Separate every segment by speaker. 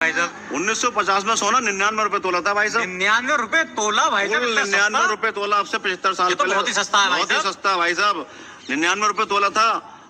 Speaker 1: भाई साहब
Speaker 2: 1950 में सोना 99 रुपए तोला था भाई साहब।
Speaker 1: 99 रुपए तोला भाई साहब,
Speaker 2: 99 रुपए तोला आपसे 75 साल
Speaker 1: ये तो
Speaker 2: पहले।
Speaker 1: बहुत ही सस्ता है भाई
Speaker 2: बहुत ही
Speaker 1: साहब।
Speaker 2: सस्ता है भाई साहब। 99 रुपए तोला था।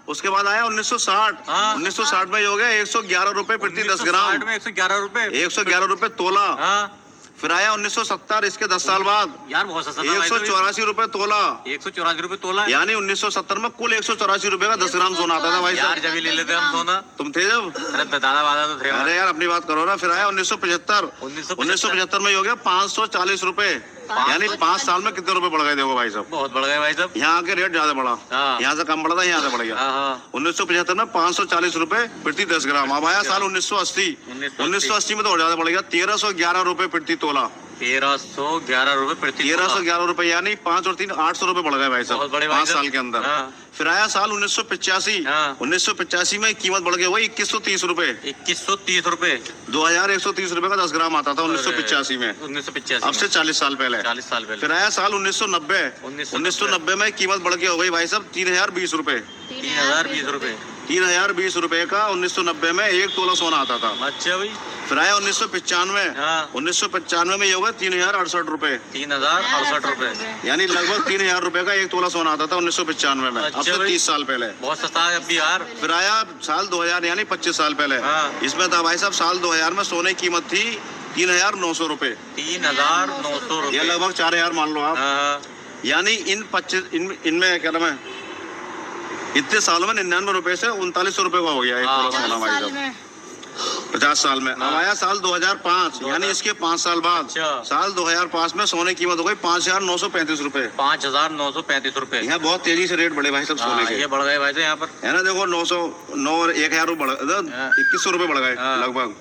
Speaker 2: उसके बाद आया 1960।
Speaker 1: हाँ।
Speaker 2: 1960 में ये हो गया 111 रुपए प्रति 10 ग्राम।
Speaker 1: 1960 में 111 रुपए
Speaker 2: 111 रुपए तोला।
Speaker 1: हाँ
Speaker 2: फिर आया 1970, इसके 10 साल बाद
Speaker 1: यार बहुत सस्ता था भाई साहब।
Speaker 2: 184 रुपए तोला।
Speaker 1: 184 रुपए तोला है।
Speaker 2: यानी 1970 में कुल 184 रुपए का 10 ग्राम सोना आता था भाई
Speaker 1: यार
Speaker 2: साहब।
Speaker 1: जब ही ले लेते हम सोना।
Speaker 2: तुम थे जब?
Speaker 1: अरे दादा वादा तो थे।
Speaker 2: अरे यार अपनी बात करो ना। फिर आया 1975। 1975 में ये हो गया 540 रुपए। यानी 5 साल में कितने रुपए बढ़ गए देखो भाई साहब।
Speaker 1: बहुत बढ़ गए भाई साहब।
Speaker 2: यहाँ आके रेट ज्यादा बढ़ा।
Speaker 1: हाँ।
Speaker 2: यहाँ से कम बढ़ा था, यहाँ से बढ़ गया।
Speaker 1: हाँ
Speaker 2: 1975 में 540 रुपए प्रति 10 ग्राम। अब आया साल 1980। 1980 में तो और ज्यादा बढ़ गया 1311 रुपए प्रति तोला।
Speaker 1: 1311 रुपए प्रति
Speaker 2: 1311 रुपए यानी 5 और 3 800 रुपए बढ़ गए भाई साहब
Speaker 1: बहुत बड़े भाई
Speaker 2: 5
Speaker 1: साहब।
Speaker 2: साल के अंदर।
Speaker 1: हाँ।
Speaker 2: फिर आया साल 1985।
Speaker 1: हाँ।
Speaker 2: 1985 में कीमत बढ़ गई वही 2130 रुपए।
Speaker 1: 2130 रुपए
Speaker 2: 2130 रुपए का 10 ग्राम आता था 1985 में।
Speaker 1: 1985
Speaker 2: अब से 40 साल पहले।
Speaker 1: 40 साल पहले।
Speaker 2: फिर आया साल 1990। 1990 में कीमत बढ़ के हो गई भाई साहब 3020 रुपए।
Speaker 1: 3020 रुपए
Speaker 2: 3020 रुपए का 1990 में 1 तोला सोना आता था।
Speaker 1: अच्छा भाई।
Speaker 2: फिर आया 1995।
Speaker 1: हाँ
Speaker 2: 1995 में ये होगा 3068 रुपए।
Speaker 1: 3068 रुपए
Speaker 2: यानी लगभग 3000 रुपए का 1 तोला सोना आता था 1995 में। अब
Speaker 1: अच्छा
Speaker 2: से
Speaker 1: भाई।
Speaker 2: 30 साल पहले।
Speaker 1: बहुत सस्ता है अब भी यार।
Speaker 2: फिर आया साल 2000 यानी 25 साल पहले।
Speaker 1: हाँ।
Speaker 2: इसमें था भाई साहब साल 2000 में सोने की कीमत थी 3900 रुपए।
Speaker 1: 3900
Speaker 2: ये
Speaker 1: रुपए।
Speaker 2: लगभग 4000 मान लो आप।
Speaker 1: हाँ
Speaker 2: यानी इनमें क्या नाम है इतने सालों में 99 रुपए से 3900 रुपए का हो गया 1 तोला सोना भाई साहब 50 साल में। अब आया साल 2005 यानी इसके 5 साल बाद।
Speaker 1: अच्छा।
Speaker 2: साल 2005 में सोने की कीमत हो गई 5935 रुपए।
Speaker 1: 5935 रुपए।
Speaker 2: यहाँ बहुत तेजी से रेट बढ़े भाई साहब सोने के।
Speaker 1: ये बढ़ गए भाई साहब यहाँ पर।
Speaker 2: है ना देखो 909 और 1000 रुपए बढ़ 2100 रुपए बढ़ गए
Speaker 1: हाँ।
Speaker 2: लगभग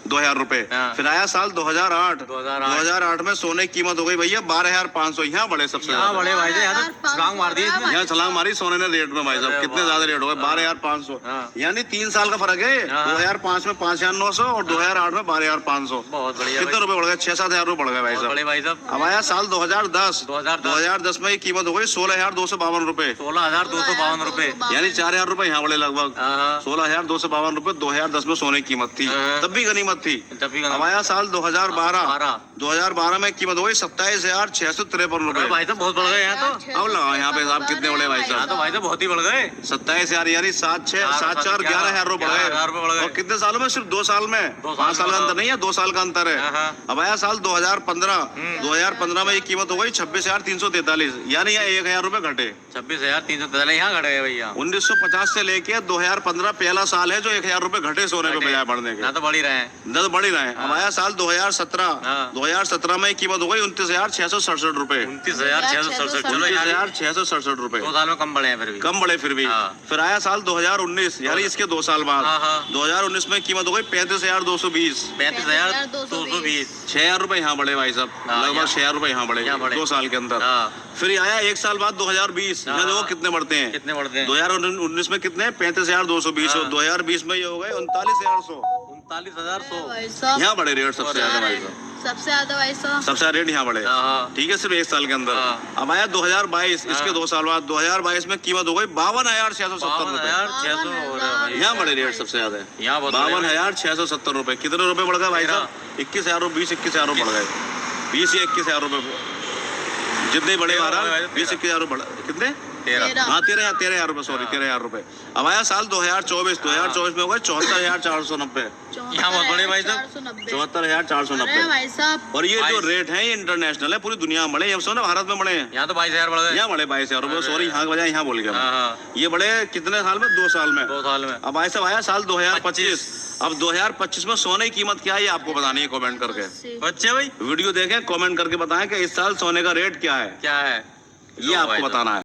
Speaker 2: 2000 रुपए।
Speaker 1: हाँ।
Speaker 2: फिर आया साल 2008।
Speaker 1: 2008
Speaker 2: में सोने की कीमत हो गई भैया 12500। यहाँ बढ़े सबसे
Speaker 1: यहाँ
Speaker 2: ज्यादा।
Speaker 1: बड़े भाई साहब यहाँ तो छलांग मार दी इसने।
Speaker 2: यहाँ छलांग मारी सोने ने रेट में भाई साहब।
Speaker 1: अरे
Speaker 2: कितने
Speaker 1: वाह।
Speaker 2: ज्यादा रेट हो गए 12500।
Speaker 1: हाँ।
Speaker 2: यानी 3 साल का फर्क है।
Speaker 1: हाँ।
Speaker 2: 2005 में 5900 और 2008 में 12500।
Speaker 1: बहुत बढ़िया
Speaker 2: कितने
Speaker 1: भाई।
Speaker 2: रुपए बढ़ गए 6-7 हजार रुपए बढ़ गए भाई
Speaker 1: बहुत
Speaker 2: साहब।
Speaker 1: बड़े भाई साहब।
Speaker 2: अब आया साल 2010।
Speaker 1: 2010
Speaker 2: में ये कीमत हो गई 16252 रुपए।
Speaker 1: 16252 रुपए।
Speaker 2: यानी 4000 रुपए यहाँ बढ़े लगभग।
Speaker 1: हाँ
Speaker 2: 16252 रुपए 2010 में सोने की कीमत थी।
Speaker 1: हाँ।
Speaker 2: तब भी गनीमत थी।
Speaker 1: तब भी
Speaker 2: अब आया साल 2012 में कीमत हो गई 27653 रुपए।
Speaker 1: भाई साहब बहुत बढ़ गए यहाँ तो।
Speaker 2: अब लगाओ यहाँ पे साहब कितने बढ़े भाई
Speaker 1: यहाँ
Speaker 2: साहब।
Speaker 1: तो भाई साहब बहुत ही बढ़ गए।
Speaker 2: 27000 यानी 7-4-11 रुपए बढ़
Speaker 1: 11,000 रुपए बढ़
Speaker 2: गए।
Speaker 1: गए।
Speaker 2: और कितने सालों में? सिर्फ 2 साल में।
Speaker 1: 2
Speaker 2: 5 साल का
Speaker 1: साल
Speaker 2: अंतर नहीं है, 2 साल का अंतर है।
Speaker 1: हाँ।
Speaker 2: अब आया साल 2015। 2015 में ये कीमत हो गई 26,343 यानी यहाँ 1000 रुपए घटे।
Speaker 1: 26,343 यहाँ घट गए भैया।
Speaker 2: 1950 से लेके 2015 पहला साल है जो 1000 रुपए घटे सोने के बजाय बढ़ने के।
Speaker 1: यहाँ तो बढ़ ही रहे हैं।
Speaker 2: 10 बढ़ ही रहे हैं। अब आया साल 2017।
Speaker 1: हाँ।
Speaker 2: 2017 में कीमत हो गई 29,667 रुपए।
Speaker 1: 29,667। चलो यार
Speaker 2: 29,667 रुपए।
Speaker 1: 2 साल में कम बढ़े हैं फिर भी।
Speaker 2: कम बढ़े फिर भी।
Speaker 1: हाँ।
Speaker 2: फिर आया साल 2019 यानी इसके 2 साल बाद।
Speaker 1: हाँ।
Speaker 2: 2019 में कीमत हो गई 35,220।
Speaker 1: 35,220।
Speaker 2: 6,000 रुपए यहाँ बढ़े भाई साहब।
Speaker 1: हाँ,
Speaker 2: लगभग
Speaker 1: यहाँ।
Speaker 2: 6,000 रुपए यहाँ बढ़े
Speaker 1: यहाँ बढ़े।
Speaker 2: 2 साल के अंदर।
Speaker 1: हाँ।
Speaker 2: फिर आया 1 साल बाद 2020।
Speaker 1: हाँ।
Speaker 2: यहाँ देखो कितने बढ़ते हैं।
Speaker 1: कितने बढ़ते हैं?
Speaker 2: 2019 में कितने 35,220 और
Speaker 1: हाँ।
Speaker 2: 2020 में ये हो गए 39,100।
Speaker 1: 39,100।
Speaker 2: यहाँ बढ़े रेट सबसे ज्यादा भाई साहब।
Speaker 3: सबसे ज्यादा भाई साहब।
Speaker 2: सबसे ज्यादा रेट यहाँ बढ़े।
Speaker 1: हाँ।
Speaker 2: ठीक है सिर्फ 1 साल के अंदर।
Speaker 1: हाँ।
Speaker 2: अब आया 2022 इसके
Speaker 1: हाँ।
Speaker 2: 2 साल बाद 2022 में कीमत हो गई 52,670 रुपए।
Speaker 1: 52,600 हो रहा है भाई।
Speaker 2: यहाँ बढ़े रेट सबसे ज्यादा।
Speaker 1: यहाँ बहुत बढ़े हैं।
Speaker 2: 52,670 रुपए। कितने रुपए बढ़ गए भाई साहब? 21,000 रुपए 20-21,000 रुपए बढ़ गए। 20 या 21,000 रुपए जितने बड़े मारा 20-21,000 रुपए बढ़ा। कितने?
Speaker 1: 13।
Speaker 2: हाँ 13,000 रुपए सॉरी 13,000 रुपए। अब आया साल 2024 में हो गए 74,490।
Speaker 1: यहाँ बहुत बड़े भाई साहब।
Speaker 2: 74,490।
Speaker 3: भाई साहब।
Speaker 2: और ये जो रेट है ये इंटरनेशनल है पूरी दुनिया में बढ़े। ये ना भारत में बढ़े हैं।
Speaker 1: यहाँ तो 22,000 बढ़ गए।
Speaker 2: यहाँ बढ़े 22,000 रुपए। सॉरी यहाँ के बजाय यहाँ बोल गया मैं।
Speaker 1: हाँ।
Speaker 2: ये बढ़े कितने साल में? 2 साल में।
Speaker 1: 2 साल में।
Speaker 2: अब ऐसा आया साल 2025। अब 2025 में सोने की कीमत क्या है ये आपको बतानी है कमेंट करके।
Speaker 1: बच्चे भाई
Speaker 2: वीडियो देखें कमेंट करके बताएं कि इस साल सोने का रेट क्या है
Speaker 1: क्या है
Speaker 2: ये आपको बताना है।